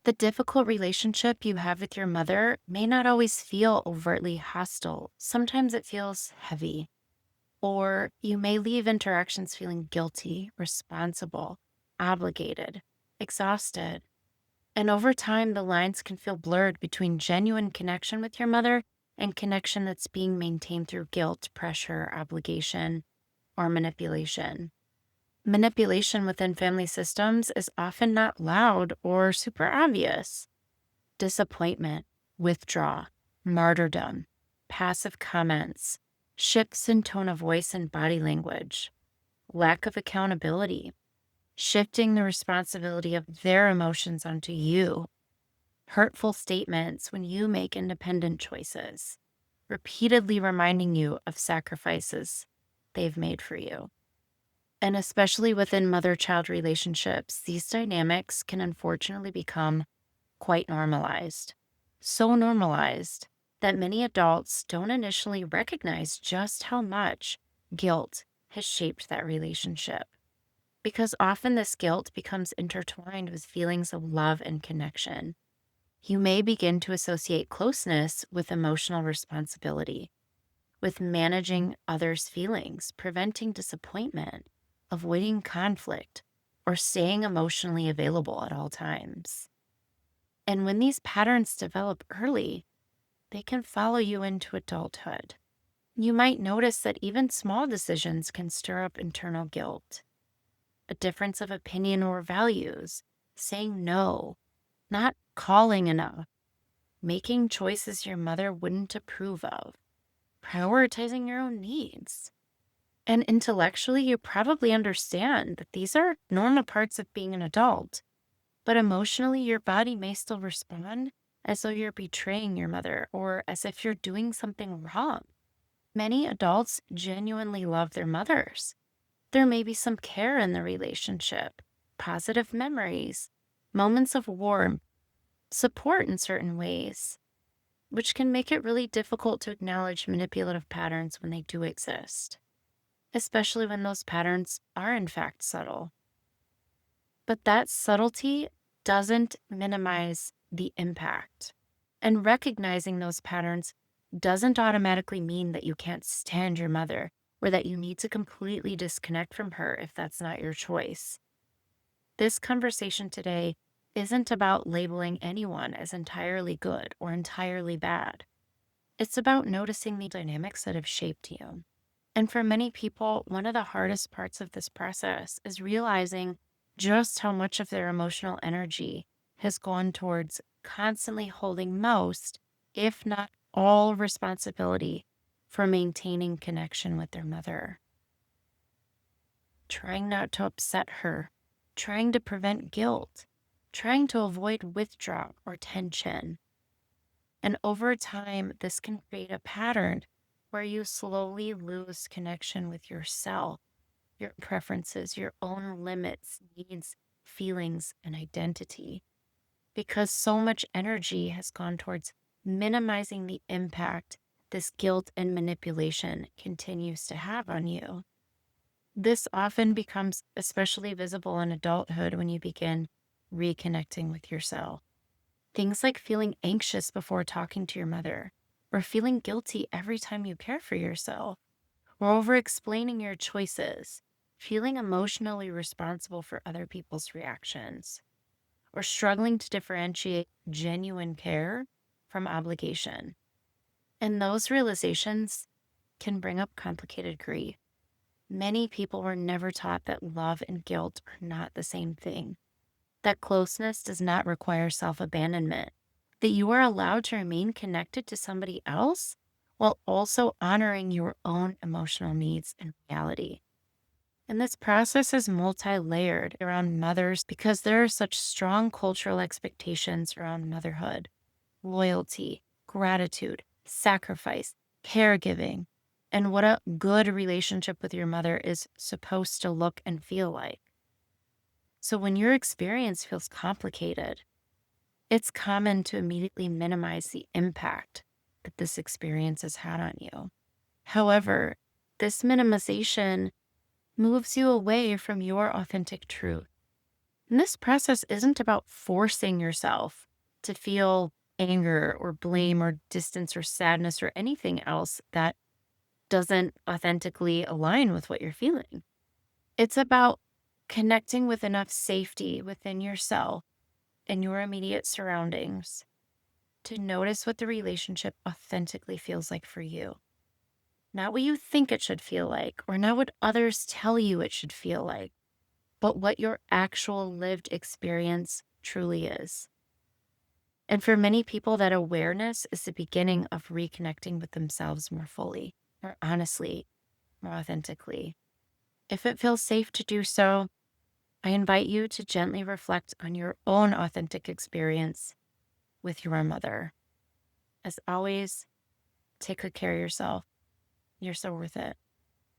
The difficult relationship you have with your mother may not always feel overtly hostile. Sometimes it feels heavy, or you may leave interactions feeling guilty, responsible, obligated, exhausted. And over time, the lines can feel blurred between genuine connection with your mother and connection that's being maintained through guilt, pressure, obligation, or manipulation. Manipulation within family systems is often not loud or super obvious. Disappointment, withdrawal, martyrdom, passive comments, shifts in tone of voice and body language, lack of accountability, shifting the responsibility of their emotions onto you, hurtful statements when you make independent choices, repeatedly reminding you of sacrifices they've made for you. And especially within mother child relationships, these dynamics can unfortunately become quite normalized. So normalized that many adults don't initially recognize just how much guilt has shaped that relationship. Because often this guilt becomes intertwined with feelings of love and connection. You may begin to associate closeness with emotional responsibility, with managing others' feelings, preventing disappointment, avoiding conflict, or staying emotionally available at all times. And when these patterns develop early, they can follow you into adulthood. You might notice that even small decisions can stir up internal guilt, a difference of opinion or values, saying no, not calling enough, making choices your mother wouldn't approve of, prioritizing your own needs. And intellectually, you probably understand that these are normal parts of being an adult. But emotionally, your body may still respond as though you're betraying your mother or as if you're doing something wrong. Many adults genuinely love their mothers. There may be some care in the relationship, positive memories, moments of warmth, support in certain ways, which can make it really difficult to acknowledge manipulative patterns when they do exist, especially when those patterns are in fact subtle. But that subtlety doesn't minimize the impact. And recognizing those patterns doesn't automatically mean that you can't stand your mother or that you need to completely disconnect from her if that's not your choice. This conversation today isn't about labeling anyone as entirely good or entirely bad. It's about noticing the dynamics that have shaped you. And for many people, one of the hardest parts of this process is realizing just how much of their emotional energy has gone towards constantly holding most, if not all, responsibility for maintaining connection with their mother. Trying not to upset her, trying to prevent guilt, trying to avoid withdrawal or tension. And over time, this can create a pattern where you slowly lose connection with yourself, your preferences, your own limits, needs, feelings, and identity. Because so much energy has gone towards minimizing the impact this guilt and manipulation continues to have on you. This often becomes especially visible in adulthood when you begin reconnecting with yourself. Things like feeling anxious before talking to your mother, or feeling guilty every time you care for yourself, or over explaining your choices, feeling emotionally responsible for other people's reactions, or struggling to differentiate genuine care from obligation. And those realizations can bring up complicated grief. Many people were never taught that love and guilt are not the same thing, that closeness does not require self-abandonment, that you are allowed to remain connected to somebody else while also honoring your own emotional needs and reality. And this process is multi-layered around mothers because there are such strong cultural expectations around motherhood, loyalty, gratitude, sacrifice, caregiving, and what a good relationship with your mother is supposed to look and feel like. So when your experience feels complicated, it's common to immediately minimize the impact that this experience has had on you. However, this minimization moves you away from your authentic truth. And this process isn't about forcing yourself to feel anger or blame or distance or sadness or anything else that doesn't authentically align with what you're feeling. It's about connecting with enough safety within yourself and your immediate surroundings to notice what the relationship authentically feels like for you. Not what you think it should feel like, or not what others tell you it should feel like, but what your actual lived experience truly is. And for many people, that awareness is the beginning of reconnecting with themselves more fully, more honestly, more authentically. If it feels safe to do so, I invite you to gently reflect on your own authentic experience with your mother. As always, take good care of yourself. You're so worth it.